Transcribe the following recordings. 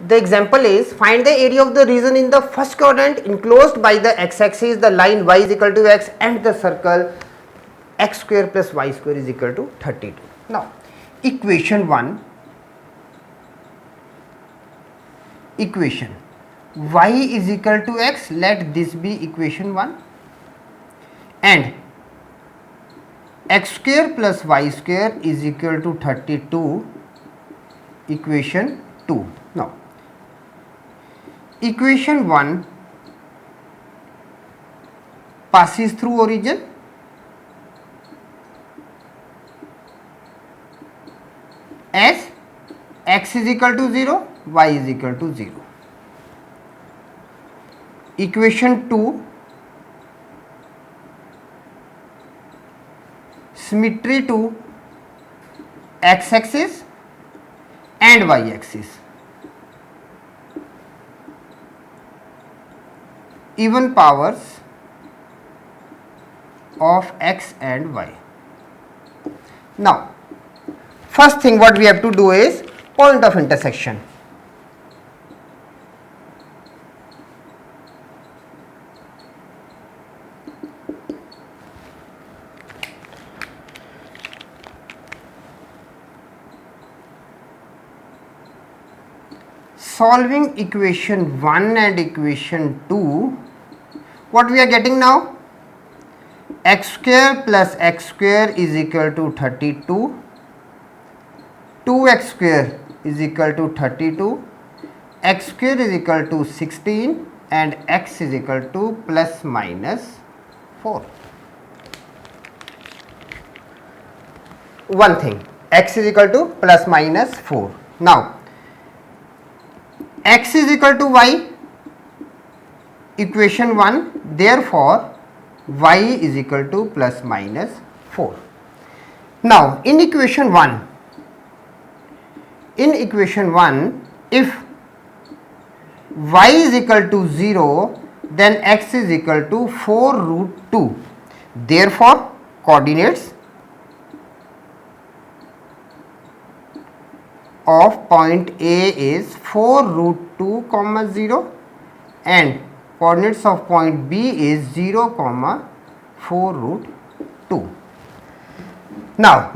The example is, find the area of the region in the first quadrant enclosed by the x-axis, the line y is equal to x, and the circle x square plus y square is equal to 32. Now, equation 1, equation y is equal to x, let this be equation 1, and x square plus y square is equal to 32, equation 2. Now, equation 1 passes through origin, as x is equal to 0, y is equal to 0. Equation 2, symmetry to x axis and y axis, even powers of x and y. Now, first thing what we have to do is point of intersection. Solving equation 1 and equation 2, what we are getting now? X square plus x square is equal to 32, 2x square is equal to 32, x square is equal to 16, and x is equal to plus minus 4. One thing, x is equal to plus minus 4. Now, x is equal to y, equation 1, therefore y is equal to plus minus 4. Now, in equation 1, if y is equal to 0, then x is equal to 4 root 2. Therefore, coordinates of point A is 4 root 2 comma 0, and coordinates of point B is 0 comma 4 root 2. Now,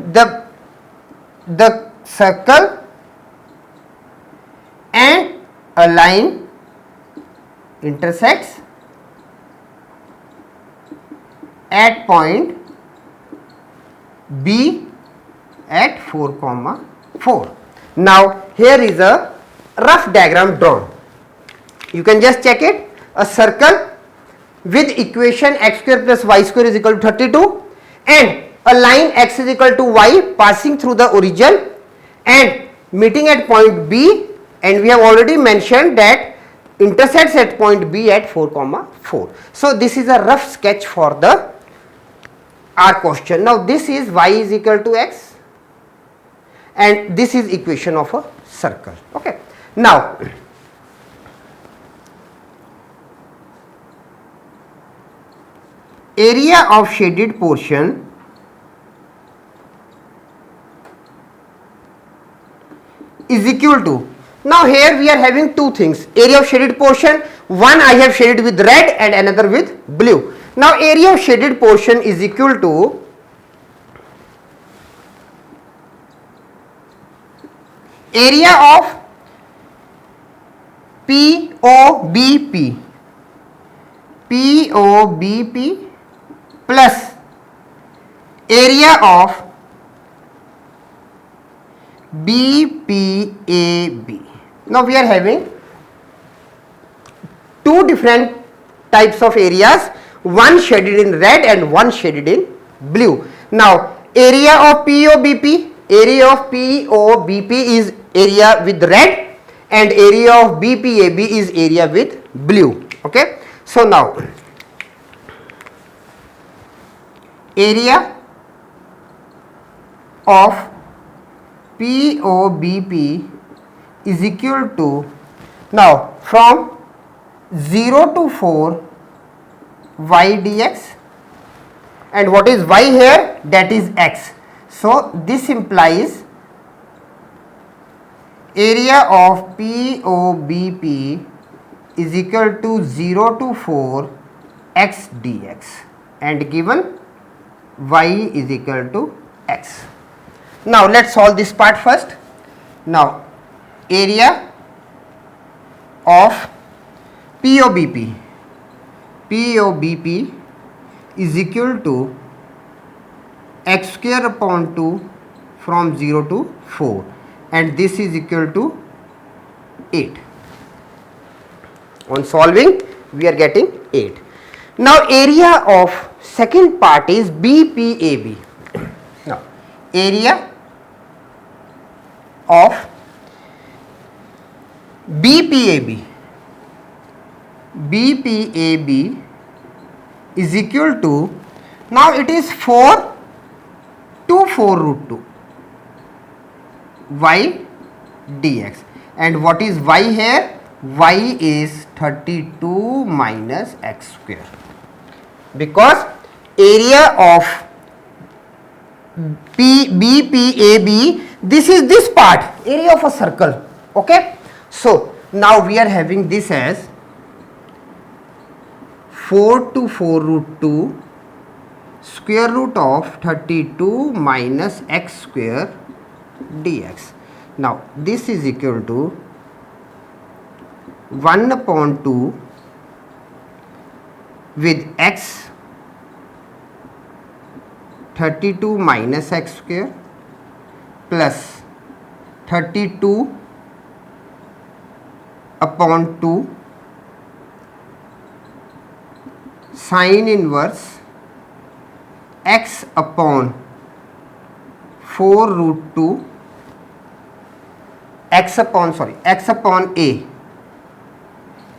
the circle and a line intersects at point B at 4 comma 4. Now, here is a rough diagram drawn. You can just check it. A circle with equation x square plus y square is equal to 32, and a line x is equal to y passing through the origin and meeting at point B, and we have already mentioned that intersects at point B at 4 comma 4. So, this is a rough sketch for the our question. Now, this is y is equal to x, and this is equation of a circle. Okay. Now, area of shaded portion is equal to, now here we are having two things, area of shaded portion, one I have shaded with red and another with blue. Now, area of shaded portion is equal to area of POBP plus area of BPAB. Now, we are having two different types of areas, one shaded in red and one shaded in blue. Now, area of POBP is area with red and area of BPAB is area with blue. Okay. So, now area of POBP is equal to, now from 0 to 4 y dx, and what is y here? That is x. So, this implies area of POBP is equal to 0 to 4 x dx and given y is equal to x. Now let's solve this part first. Now area of POBP is equal to x square upon 2 from 0 to 4 and this is equal to 8. On solving we are getting 8. Now area of second part is BPAB. Now area of BPAB is equal to, now it is 4 to 4 root 2 y dx, and what is y here? Y is 32 minus x square, because area of BPAB, this is this part, area of a circle. Okay, so now we are having this as 4 to 4 root 2 square root of 32 minus x square dx. Now this is equal to 1 upon 2 with x 32 minus x square plus 32 upon 2 sin inverse x upon 4 root 2 x upon a,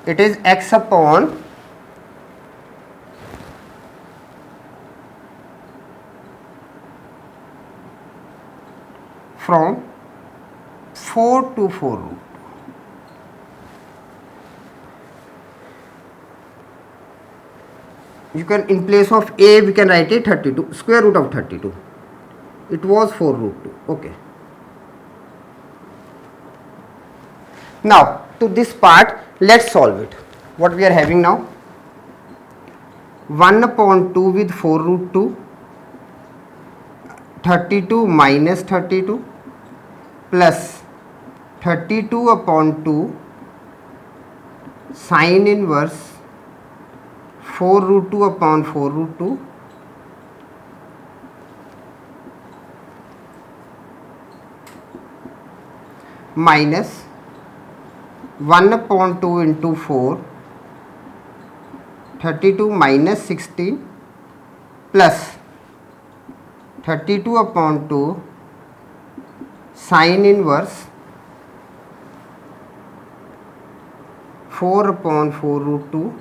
it is x upon from 4 to 4 root. You can, in place of a we can write it 32, square root of 32. It was 4 root 2. Okay. Now to this part, let's solve it. What we are having now? 1 upon 2 with 4 root 2, 32 minus 32 plus 32 upon 2 sin inverse 4 root 2 upon 4 root 2 minus 1 upon 2 into 4, 32 minus 16 plus 32 upon 2 sin inverse 4 upon 4 root 2 .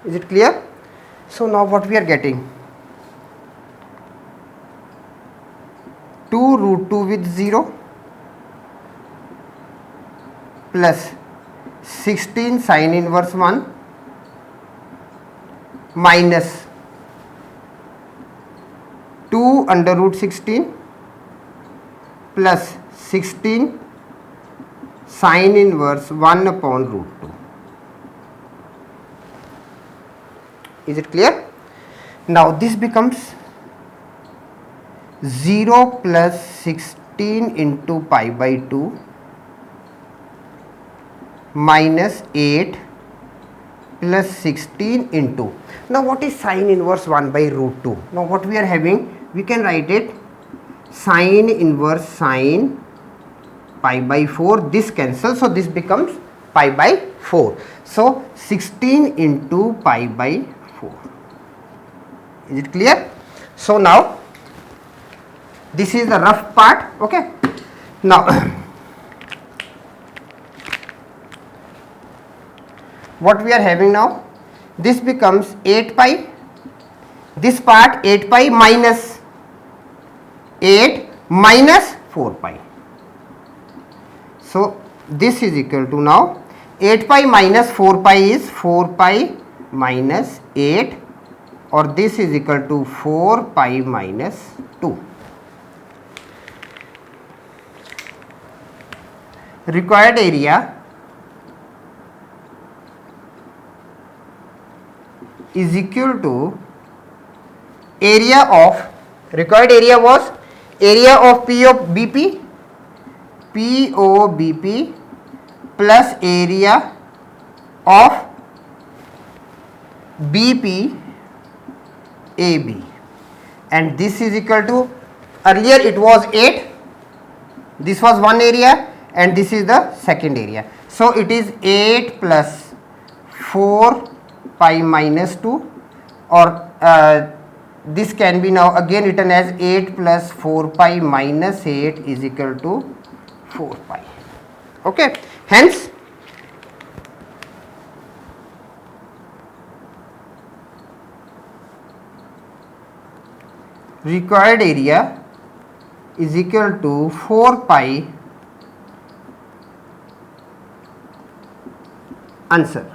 Is it clear? So now what we are getting? 2 root 2 with 0 plus 16 sin inverse 1 minus 2 under root 16 plus 16 sin inverse 1 upon root 2. Is it clear? Now this becomes 0 plus 16 into pi by 2 minus 8 plus 16 into, now what is sin inverse 1 by root 2? Now what we are having, we can write it sin inverse sin pi by 4, this cancels, so this becomes pi by 4. So 16 into pi by 4. Is it clear? So now this is the rough part. Okay, now what we are having now, this becomes 8 pi, this part 8 pi minus 8 minus 4 pi. So this is equal to, now 8 pi minus 4 pi is 4 pi minus 8, or this is equal to 4 pi minus 2. required area is equal to area of, required area was area of POBP plus area of BP AB, and this is equal to, earlier it was 8, this was one area and this is the second area, so it is 8 plus 4 pi minus 2, or this can be now again written as 8 plus 4 pi minus 8 is equal to 4 pi. Okay, hence required area is equal to 4 pi, answer.